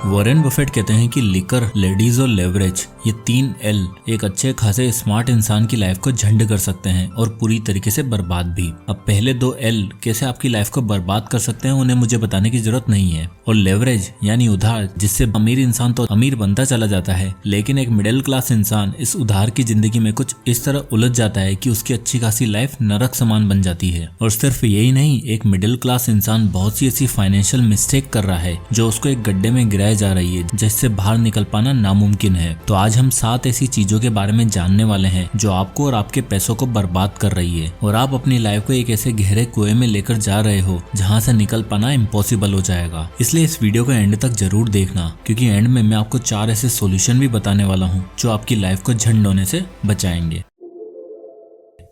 Warren Buffett कहते हैं कि लिकर, लेडीज और लेवरेज, ये 3 L एक अच्छे खासे स्मार्ट इंसान की लाइफ को झंड कर सकते हैं और पूरी तरीके से बर्बाद भी। अब पहले 2 L कैसे आपकी लाइफ को बर्बाद कर सकते हैं उन्हें मुझे बताने की जरूरत नहीं है। और लेवरेज यानी उधार, जिससे अमीर इंसान तो अमीर बनता चला जाता है, लेकिन एक मिडिल क्लास इंसान इस उधार की जिंदगी में कुछ इस तरह उलझ जाता है कि उसकी अच्छी खासी लाइफ नरक समान बन जाती है। और सिर्फ यही नहीं, एक मिडिल क्लास इंसान बहुत सी ऐसी फाइनेंशियल मिस्टेक कर रहा है जो उसको एक गड्ढे में गिराया जा रही है, जिससे बाहर निकल पाना नामुमकिन है। तो आज हम 7 ऐसी चीजों के बारे में जानने वाले हैं जो आपको और आपके पैसों को बर्बाद कर रही है और आप अपनी लाइफ को एक ऐसे गहरे कुएं में लेकर जा रहे हो जहां से निकल पाना इम्पॉसिबल हो जाएगा। इसलिए इस वीडियो को एंड तक जरूर देखना, क्योंकि एंड में मैं आपको 4 ऐसे सॉल्यूशन भी बताने वाला हूं जो आपकी लाइफ को झंड होने से बचाएंगे।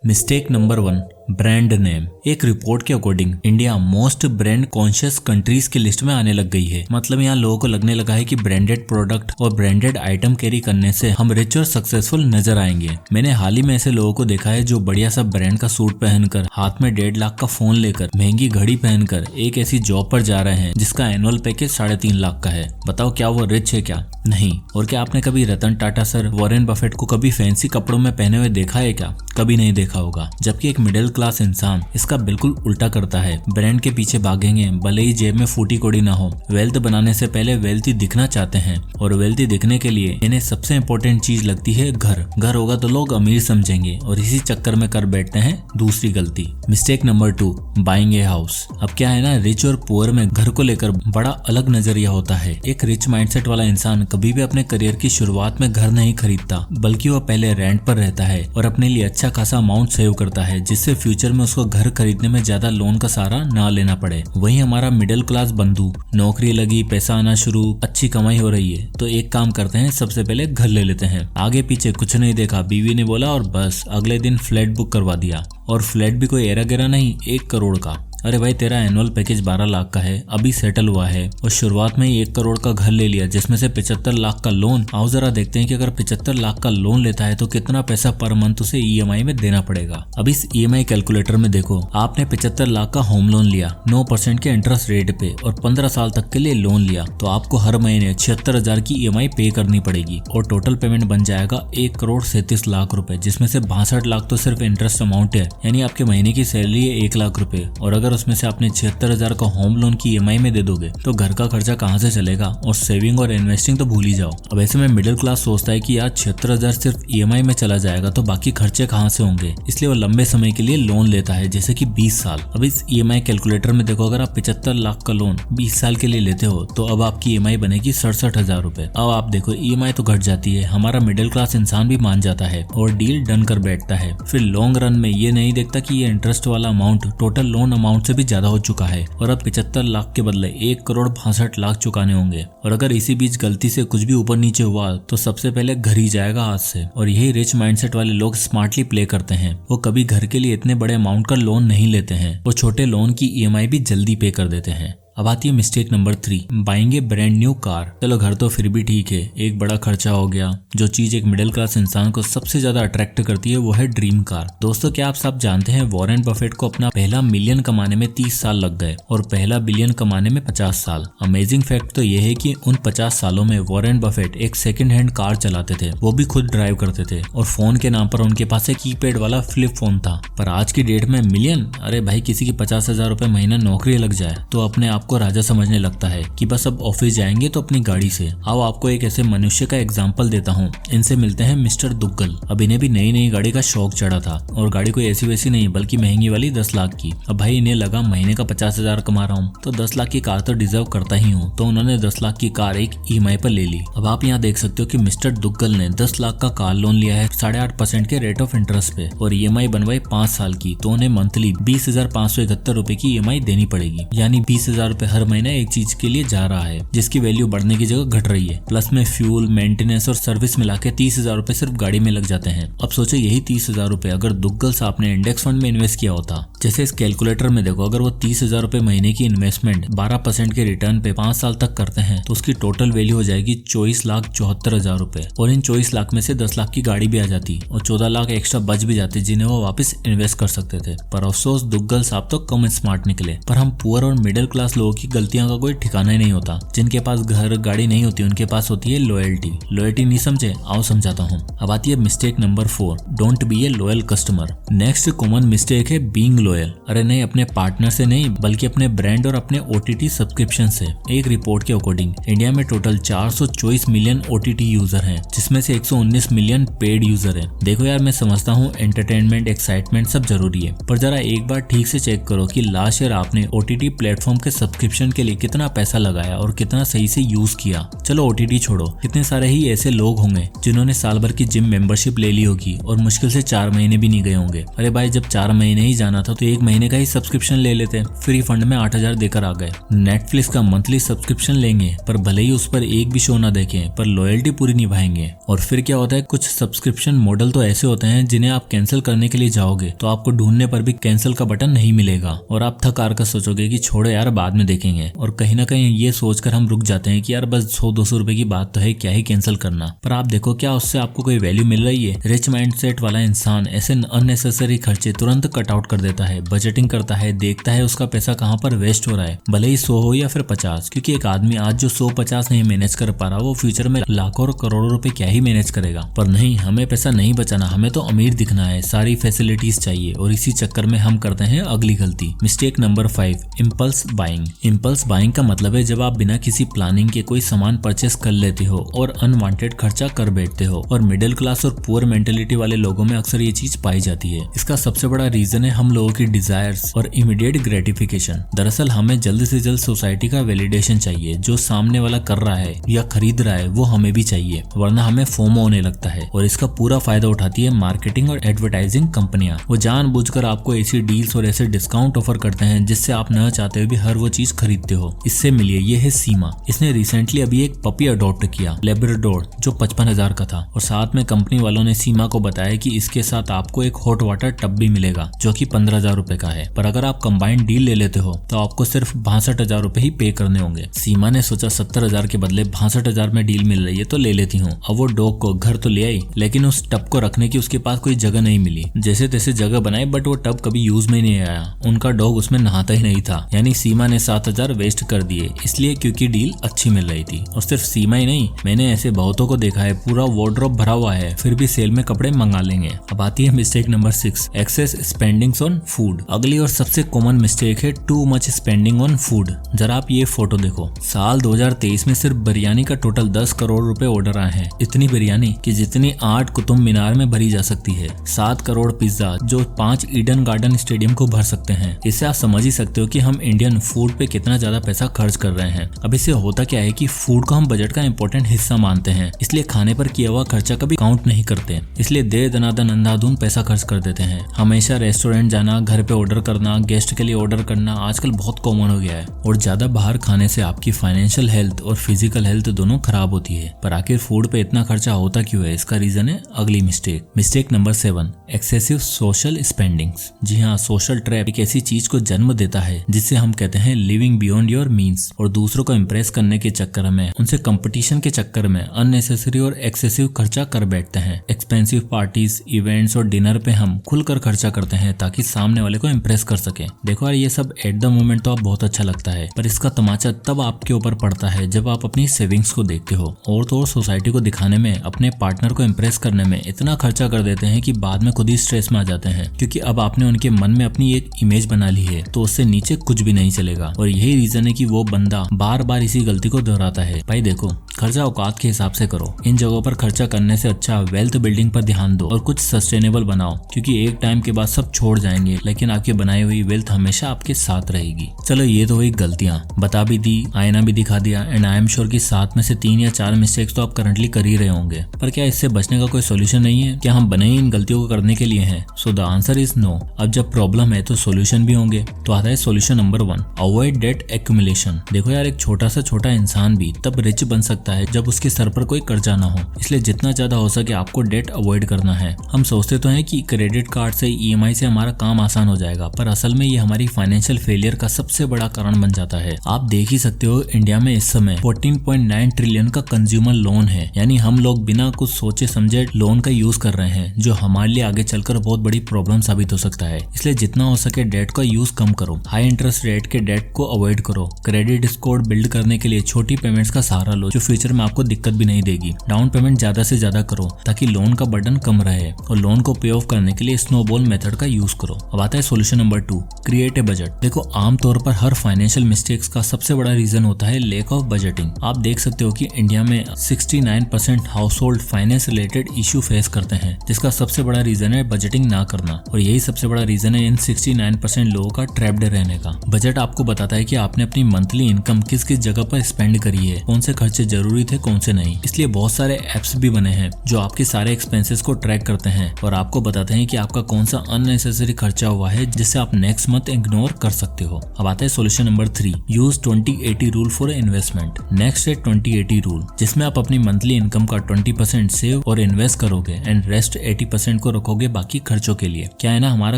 Mistake number 1, brand name. एक रिपोर्ट के according India most brand conscious countries की लिस्ट में आने लग गई है। मतलब यहाँ लोगों को लगने लगा है कि ब्रांडेड प्रोडक्ट और ब्रांडेड आइटम कैरी करने से हम रिच और सक्सेसफुल नजर आएंगे। मैंने हाल ही में ऐसे लोगों को देखा है जो बढ़िया सा ब्रांड का सूट पहनकर, हाथ में 1.5 लाख का फोन लेकर, महंगी घड़ी पहनकर एक ऐसी जॉब पर जा रहे हैं जिसका एनुअल पैकेज 3.5 लाख का है। बताओ क्या वो रिच है क्या? नहीं। और क्या आपने कभी Ratan Tata sir, Warren Buffett को कभी फैंसी कपड़ों में पहने हुए देखा है क्या? कभी नहीं देखा होगा। जबकि एक मिडिल क्लास इंसान इसका बिल्कुल उल्टा करता है। ब्रांड के पीछे भागेंगे भले ही जेब में फूटी कोड़ी ना हो। वेल्थ बनाने से पहले वेल्थी दिखना चाहते हैं और वेल्थी दिखने के लिए इन्हें सबसे इम्पोर्टेंट चीज लगती है घर। घर होगा तो लोग अमीर समझेंगे और इसी चक्कर में कर बैठते हैं दूसरी गलती। Mistake number 2, buying a house. अब क्या है ना, रिच और पुअर में घर को लेकर बड़ा अलग नजरिया होता है। एक रिच माइंडसेट वाला इंसान कभी भी अपने करियर की शुरुआत में घर नहीं खरीदता, बल्कि वो पहले रेंट पर रहता है और अपने लिए अच्छा खासा अमाउंट सेव करता है, जिससे फ्यूचर में उसको घर खरीदने में ज्यादा लोन का सहारा ना लेना पड़े। वहीं हमारा मिडिल क्लास बंधु, नौकरी लगी, पैसा आना शुरू, अच्छी कमाई हो रही है तो एक काम करते हैं, सबसे पहले घर ले लेते हैं। आगे पीछे कुछ नहीं देखा, बीवी ने बोला और बस अगले दिन फ्लैट बुक करवा दिया। और फ्लैट भी कोई एरा गिरा नहीं, 1 करोड़ का। अरे भाई, तेरा एनुअल पैकेज 12 लाख का है, अभी सेटल हुआ है और शुरुआत में ही 1 करोड़ का घर ले लिया, जिसमें से 75 लाख का लोन। आओ जरा देखते हैं कि अगर 75 लाख का लोन लेता है तो कितना पैसा पर मंथ उसे EMI में देना पड़ेगा। अब इस EMI कैलकुलेटर में देखो, आपने 75 लाख का होम लोन लिया 9% के इंटरेस्ट रेट पे और 15 साल तक के लिए लोन लिया, तो आपको हर महीने 76,000 की EMI पे करनी पड़ेगी और टोटल पेमेंट बन जाएगा 1 करोड़ 37 लाख रुपए, जिसमें से 62 लाख तो सिर्फ इंटरेस्ट अमाउंट है, यानी आपके महीने की सैलरी है 1 लाख रुपए। और अगर उसमें से आपने 76,000 का होम लोन की EMI में दे दोगे तो घर का खर्चा कहाँ से चलेगा, और सेविंग और इन्वेस्टिंग तो भूल ही जाओ। अब ऐसे में मिडिल क्लास सोचता है कि यार 76,000 सिर्फ EMI में चला जाएगा तो बाकी खर्चे कहाँ से होंगे, इसलिए वो लंबे समय के लिए लोन लेता है, जैसे कि 20 साल। अब इस EMI कैलकुलेटर में देखो, अगर आप 75 लाख का लोन 20 साल के लिए लेते हो तो अब आपकी EMI बनेगी 67,000 रुपए। अब आप देखो, EMI तो घट जाती है, हमारा मिडिल क्लास इंसान भी मान जाता है और डील डन कर बैठता है। फिर लॉन्ग रन में ये नहीं देखता कि ये इंटरेस्ट वाला अमाउंट टोटल लोन अमाउंट से भी ज्यादा हो चुका है और अब 75 लाख के बदले 1 करोड़ 62 लाख चुकाने होंगे। और अगर इसी बीच गलती से कुछ भी ऊपर नीचे हुआ तो सबसे पहले घर ही जाएगा हाथ से। और यही रिच माइंडसेट वाले लोग स्मार्टली प्ले करते हैं, वो कभी घर के लिए इतने बड़े अमाउंट का लोन नहीं लेते हैं, वो छोटे लोन की EMI भी जल्दी पे कर देते हैं। अब आती है मिस्टेक नंबर 3, बाइंग ए ब्रांड न्यू कार। चलो घर तो फिर भी ठीक है, एक बड़ा खर्चा हो गया। जो चीज एक मिडिल क्लास इंसान को सबसे ज्यादा अट्रैक्ट करती है वो है ड्रीम कार। दोस्तों, क्या आप सब जानते हैं वॉरेन बफेट को अपना पहला मिलियन कमाने में 30 साल लग गए और पहला बिलियन कमाने में 50 साल। अमेजिंग फैक्ट तो ये है कि उन 50 सालों में वॉरेन बफेट एक सेकंड हैंड कार चलाते थे, वो भी खुद ड्राइव करते थे, और फोन के नाम पर उनके पास एक कीपैड वाला फ्लिप फोन था। पर आज की डेट में मिलियन, अरे भाई, किसी की 50,000 रुपए महीना नौकरी लग जाए तो अपने आप को राजा समझने लगता है कि बस अब ऑफिस जाएंगे तो अपनी गाड़ी से। आओ आपको एक ऐसे मनुष्य का एग्जांपल देता हूँ। इनसे मिलते हैं मिस्टर दुग्गल। अब इन्हें भी नई नई गाड़ी का शौक चढ़ा था और गाड़ी कोई ऐसी वैसी नहीं बल्कि महंगी वाली 10 लाख की। अब भाई इन्हें लगा महीने का 50,000 कमा रहा हूँ तो 10 लाख की कार तो डिजर्व करता ही हूँ, तो उन्होंने 10 लाख की कार एक EMI पर ले ली। अब आप यहाँ देख सकते हो कि मिस्टर दुग्गल ने 10 लाख का कार लोन लिया है 8.5% के रेट ऑफ इंटरेस्ट पे और EMI बनवाई 5 साल की, तो उन्हें मंथली 20,571 रुपए की EMI देनी पड़ेगी। यानी 20,000 रुपए हर महीने एक चीज के लिए जा रहा है जिसकी वैल्यू बढ़ने की जगह घट रही है। प्लस में फ्यूल, मेंटेनेंस और सर्विस मिला के 30,000 रुपए सिर्फ गाड़ी में लग जाते हैं। अब सोचो, यही 30,000 रुपए अगर दुग्गल साहब ने इंडेक्स फंड में इन्वेस्ट किया होता, जैसे इस कैलकुलेटर में देखो, अगर वो 30,000 रुपए महीने की इन्वेस्टमेंट 12% के रिटर्न पे 5 साल तक करते हैं तो उसकी टोटल वैल्यू हो जाएगी 24,74,000 रुपए। और इन 24 लाख में से 10 लाख की गाड़ी भी आ जाती और 14 लाख एक्स्ट्रा बच भी जाते जिन्हें वो वापस इन्वेस्ट कर सकते थे। पर अफसोस दुग्गल साहब तो कम स्मार्ट निकले। पर हम पुअर और मिडिल क्लास लोगों की गलतियों का कोई ठिकाना ही नहीं होता। जिनके पास घर गाड़ी नहीं होती उनके पास होती है लॉयल्टी। लॉयल्टी नहीं समझे, आओ समझाता हूँ। अब आती है mistake number 4, don't be A loyal customer. Next common mistake है बीइंग लॉयल। अरे नहीं, अपने पार्टनर से नहीं बल्कि अपने ब्रांड और अपने OTT सब्सक्रिप्शन से। एक रिपोर्ट के अकॉर्डिंग इंडिया में टोटल 424 मिलियन OTT यूजर हैं, जिसमें से 119 मिलियन पेड यूजर हैं। देखो यार, मैं समझता हूँ एंटरटेनमेंट एक्साइटमेंट सब जरूरी है, पर जरा एक बार ठीक से चेक करो कि लास्ट ईयर आपने OTT प्लेटफॉर्म के सब्सक्रिप्शन के लिए कितना पैसा लगाया और कितना सही से यूज किया। चलो OTT छोड़ो, कितने सारे ही ऐसे लोग होंगे जिन्होंने साल भर की जिम मेंबरशिप ले ली होगी और मुश्किल से 4 महीने भी नहीं गए होंगे। अरे भाई, जब 4 महीने ही जाना था तो 1 महीने का ही सब्सक्रिप्शन ले लेते, फ्री फंड में 8,000 देकर आ गए। नेटफ्लिक्स का मंथली सब्सक्रिप्शन लेंगे पर भले ही उस पर एक भी शो ना देखें, पर लॉयल्टी पूरी निभाएंगे। और फिर क्या होता है, कुछ सब्सक्रिप्शन मॉडल तो ऐसे होते हैं जिन्हें आप कैंसिल करने के लिए जाओगे तो आपको ढूंढने पर भी कैंसिल का बटन नहीं मिलेगा और आप थक हार कर सोचोगे कि छोड़ो यार बाद में देखेंगे। और कहीं ना कहीं ये सोचकर हम रुक जाते हैं कि यार बस 100-200 रुपए की बात तो है, क्या ही कैंसिल करना। पर आप देखो, क्या उससे आपको कोई वैल्यू मिल रही है? रिच माइंडसेट वाला इंसान ऐसे अननेसेसरी खर्चे तुरंत कट आउट कर देता है, बजटिंग करता है, देखता है उसका पैसा कहाँ पर वेस्ट हो रहा है, भले ही 100 हो या फिर 50। क्योंकि एक आदमी आज जो 100-50 नहीं मैनेज कर पा रहा, वो फ्यूचर में लाखों और करोड़ों रुपए क्या ही मैनेज करेगा। पर नहीं, हमें पैसा नहीं बचाना, हमें तो अमीर दिखना है, सारी फैसिलिटीज चाहिए और इसी चक्कर में हम करते हैं अगली गलती। Mistake number 5, impulse buying. Impulse buying का मतलब है जब आप बिना किसी प्लानिंग के कोई सामान परचेस कर लेते हो और अनवांटेड खर्चा कर बैठते हो। और मिडिल क्लास और पुअर मेंटेलिटी वाले लोगों में अक्सर ये चीज पाई जाती है। इसका सबसे बड़ा रीजन है हम लोगों की डिजायर्स और इमीडिएट ग्रेटिफिकेशन। दरअसल हमें जल्द से जल्द सोसाइटी का वैलिडेशन चाहिए, जो सामने वाला कर रहा है या खरीद रहा है वो हमें भी चाहिए, वरना हमें फोमो होने लगता है। और इसका पूरा फायदा उठाती है मार्केटिंग और एडवर्टाइजिंग कंपनियां। वो जानबूझकर आपको ऐसी डील्स और ऐसे डिस्काउंट ऑफर करते हैं जिससे आप न चाहते हुए भी हर वो चीज खरीदते हो। इससे मिलिए, ये है सीमा। इसने रिसेंटली अभी एक पपी अडॉप्ट किया, लेब्राडोर, जो 55,000 का था। और साथ में कंपनी वालों ने सीमा को बताया कि इसके साथ आपको एक हॉट वाटर टब भी मिलेगा जो कि 15,000 रुपए का है। पर अगर आप कंबाइंड डील ले लेते हो तो आपको सिर्फ 62,000 रुपए ही पे करने होंगे। सीमा ने सोचा 70,000 के बदले 62,000 में डील मिल रही है तो ले लेती हूँ। अब वो डॉग को घर तो ले आई, लेकिन उस टब को रखने की उसके पास कोई जगह नहीं मिली। जैसे तैसे जगह बनाई, बट वो टब कभी यूज में नहीं आया। उनका डॉग उसमें नहाता ही नहीं था। यानी सीमा ने 7,000 वेस्ट कर दिए, इसलिए क्योंकि डील अच्छी मिल रही थी। और सिर्फ सीमा ही नहीं, मैंने ऐसे बहुतों को देखा है, पूरा वार्डरोब भरा हुआ है, फिर भी सेल में कपड़े मंगा लेंगे। अब आती है mistake number 6, excess spendings on food. अगली और सबसे कॉमन मिस्टेक है too much spending on food. जरा आप ये फोटो देखो, साल 2023 में सिर्फ बिरयानी का टोटल 10 करोड़ रुपए ऑर्डर आए हैं। इतनी बिरयानी कि जितनी 8 कुतुब मीनार में भरी जा सकती है, 7 करोड़ पिज्जा जो 5 ईडन गार्डन स्टेडियम को भर सकते हैं। इससे आप समझ ही सकते हो कि हम इंडियन फूड पे कितना ज्यादा पैसा खर्च कर रहे हैं। अब इससे होता क्या है कि फूड को हम बजट का इंपॉर्टेंट हिस्सा मानते हैं, इसलिए खाने पर किया हुआ खर्चा कभी काउंट नहीं करते। इसलिए दे दनादन अंधाधुन पैसा खर्च कर देते हैं। हमेशा रेस्टोरेंट जाना, घर पे ऑर्डर करना, गेस्ट के लिए ऑर्डर करना आजकल बहुत कॉमन हो गया है। और ज्यादा बाहर खाने से आपकी फाइनेंशियल हेल्थ और फिजिकल हेल्थ दोनों खराब होती है। पर आखिर फूड पे इतना खर्चा होता क्यों है? इसका रीजन है अगली mistake. Mistake number 7, excessive social spendings. जी हाँ, सोशल ट्रैप एक ऐसी चीज को जन्म देता है जिससे हम कहते हैं लिविंग बियॉन्ड योर मीन्स। और दूसरों को इम्प्रेस करने के चक्कर में, उनसे कंपटीशन के चक्कर में अननेसेसरी और एक्सेसिव खर्चा कर बैठते हैं। एक्सपेंसिव पार्टीज, इवेंट्स और डिनर पे हम खुलकर खर्चा करते हैं ताकि सामने वाले को इम्प्रेस कर सके। देखो यार, ये सब एट द मोमेंट तो आप बहुत अच्छा लगता है, पर इसका तमाचा तब आपके ऊपर पड़ता है जब आप अपनी सेविंग्स को देखते हो। और तो और सोसाइटी को दिखाने में, अपने पार्टनर को इम्प्रेस करने में इतना खर्चा कर देते हैं कि बाद में खुद ही स्ट्रेस में आ जाते हैं, क्योंकि अब आपने उनके मन में अपनी एक इमेज बना ली है तो उससे नीचे कुछ भी नहीं चलेगा। और यही रीजन है कि वो बंदा बार बार इसी गलती को दोहराता है। भाई देखो, खर्चा औकात के हिसाब से करो। इन जगहों पर खर्चा करने से अच्छा वेल्थ बिल्डिंग पर ध्यान दो और कुछ सस्टेनेबल बनाओ, क्योंकि एक टाइम के बाद सब छोड़ जाएंगे, लेकिन आपकी बनाई हुई वेल्थ हमेशा आपके साथ रहेगी। चलो, ये तो हुई गलतियां, बता भी दी, आईना भी दिखा दिया, एंड आई एम श्योर कि 7 में से 3 या 4 मिस्टेक्स तो आप करंटली कर ही रहे होंगे। पर क्या इससे बचने का कोई सोल्यूशन नहीं है? क्या हम बने ही इन गलतियों को करने के लिए हैं? So the answer is no. अब जब प्रॉब्लम है तो सोल्यूशन भी होंगे। तो आता है solution number 1, avoid debt accumulation. देखो यार, एक छोटा सा छोटा इंसान भी तब रिच बन सकता है जब उसके सर पर कोई कर्जा ना हो। इसलिए जितना ज्यादा हो सके आपको डेट अवॉइड करना है। हम सोचते तो हैं कि क्रेडिट कार्ड से, EMI से हमारा काम आसान हो जाएगा, पर असल में ये हमारी फाइनेंशियल फेलियर का सबसे बड़ा कारण बन जाता है। आप देख ही सकते हो, इंडिया में इस समय 14.9 ट्रिलियन का कंज्यूमर लोन है। यानी हम लोग बिना कुछ सोचे समझे लोन का यूज कर रहे हैं, जो हमारे लिए आगे चलकर बहुत बड़ी प्रॉब्लम साबित हो सकता है। इसलिए जितना हो सके डेट का यूज कम करो। हाई इंटरेस्ट रेट के डेट डेट को अवॉइड करो। क्रेडिट स्कोर बिल्ड करने के लिए छोटी पेमेंट्स का सहारा लो जो फ्यूचर में आपको दिक्कत भी नहीं देगी। डाउन पेमेंट ज्यादा से ज्यादा करो ताकि लोन का बर्डन कम रहे और लोन को पे ऑफ करने के लिए स्नोबॉल मेथड का यूज करो। अब आता है solution number 2, create a budget. देखो, आमतौर पर हर फाइनेंशियल मिस्टेक्स का सबसे बड़ा रीजन होता है लैक ऑफ बजटिंग। आप देख सकते हो कि इंडिया में 69% house hold finance related issue face करते हैं, जिसका सबसे बड़ा रीजन है बजटिंग ना करना, और यही सबसे बड़ा रीजन है इन 69% लोगों का ट्रैप्ड रहने का। बजट आपको बताता है कि आपने अपनी मंथली इनकम किस किस जगह पर स्पेंड करी है, कौन से खर्चे जरूरी थे कौन से नहीं। इसलिए बहुत सारे एप्स भी बने हैं जो आपके सारे एक्सपेंसेस को ट्रैक करते हैं और आपको बताते हैं कि आपका कौन सा अननेसेसरी खर्चा हुआ है जिससे आप नेक्स्ट मंथ इग्नोर कर सकते हो। अब आता है solution number 3, use 20-80 rule for investment. Next है 20-80 रूल, जिसमें आप अपनी मंथली इनकम का 20% सेव और इन्वेस्ट करोगे एंड रेस्ट 80% को रखोगे बाकी खर्चों के लिए। क्या है ना, हमारा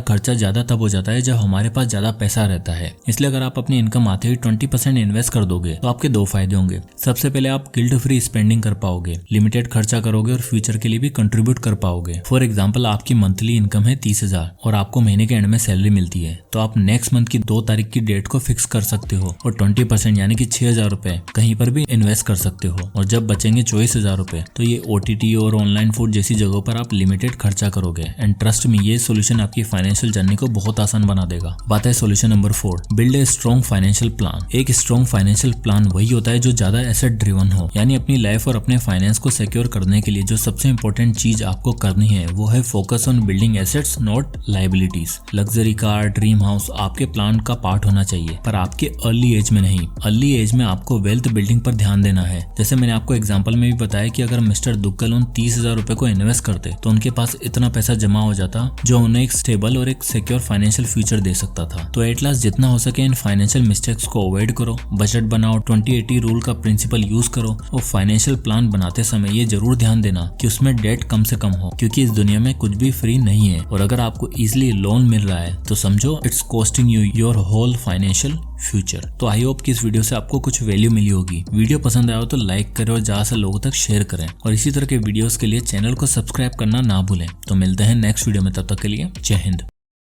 खर्चा ज्यादा तब हो जाता है जब हमारे पास ज्यादा पैसा रहता है। इसलिए अगर आप अपनी इनकम आते हुए 20% इन्वेस्ट कर दोगे तो आपके 2 फायदे होंगे। सबसे पहले आप गिल्ट फ्री स्पेंडिंग कर पाओगे, लिमिटेड खर्चा करोगे और फ्यूचर के लिए भी कंट्रीब्यूट कर पाओगे। फॉर एग्जाम्पल, आपकी मंथली इनकम है 30,000 और आपको महीने के एंड में सैलरी मिलती है, तो आप नेक्स्ट मंथ की 2 तारीख की डेट को फिक्स कर सकते हो और 20% यानी कि 6,000 रुपए कहीं पर भी इन्वेस्ट कर सकते हो। और जब बचेंगे 24,000 रुपए तो ये OTT और ऑनलाइन फूड जैसी जगहों पर आप लिमिटेड खर्चा करोगे। एंड ट्रस्ट मी, ये सोल्यूशन आपकी फाइनेंशियल जर्नी को बहुत आसान बना देगा। बात है solution number 4, build a strong financial plan. एक स्ट्रॉन्ग फाइनेंशियल प्लान वही होता है जो ज्यादा एसेट ड्रिवन हो, यानी अपनी लाइफ और अपने फाइनेंस को सिक्योर करने के लिए जो सबसे इंपॉर्टेंट चीज आपको करनी है वो है focus on building assets not liabilities. Luxury car, dream house आपके प्लान का पार्ट होना चाहिए, पर आपके अर्ली एज में नहीं। अर्ली एज में आपको वेल्थ बिल्डिंग पर ध्यान देना है। जैसे मैंने आपको एग्जांपल में भी बताया कि अगर मिस्टर दुग्गल उन 30,000 रुपए को इन्वेस्ट करते तो उनके पास इतना पैसा जमा हो जाता जो उन्हें एक स्टेबल और एक सिक्योर फाइनेंशियल फ्यूचर दे सकता था। तो एट लास्ट जितना हो सके इन फाइनेंशियल मिस्टेक्स को अवॉइड करो, बजट बनाओ, 20-80 रूल का प्रिंसिपल यूज करो और फाइनेंशियल प्लान बनाते समय ये जरूर ध्यान देना कि उसमें डेट कम से कम हो, क्योंकि इस दुनिया में कुछ भी फ्री नहीं है। और अगर आपको इजिली लोन मिल रहा है तो समझो it's costing you your whole financial future. तो आई होप कि इस वीडियो से आपको कुछ वैल्यू मिली होगी। वीडियो पसंद आया हो तो लाइक करें और ज्यादा से लोगों तक शेयर करें और इसी तरह के वीडियोस के लिए चैनल को सब्सक्राइब करना ना भूलें। तो मिलते हैं नेक्स्ट वीडियो में, तब तक के लिए जय हिंद।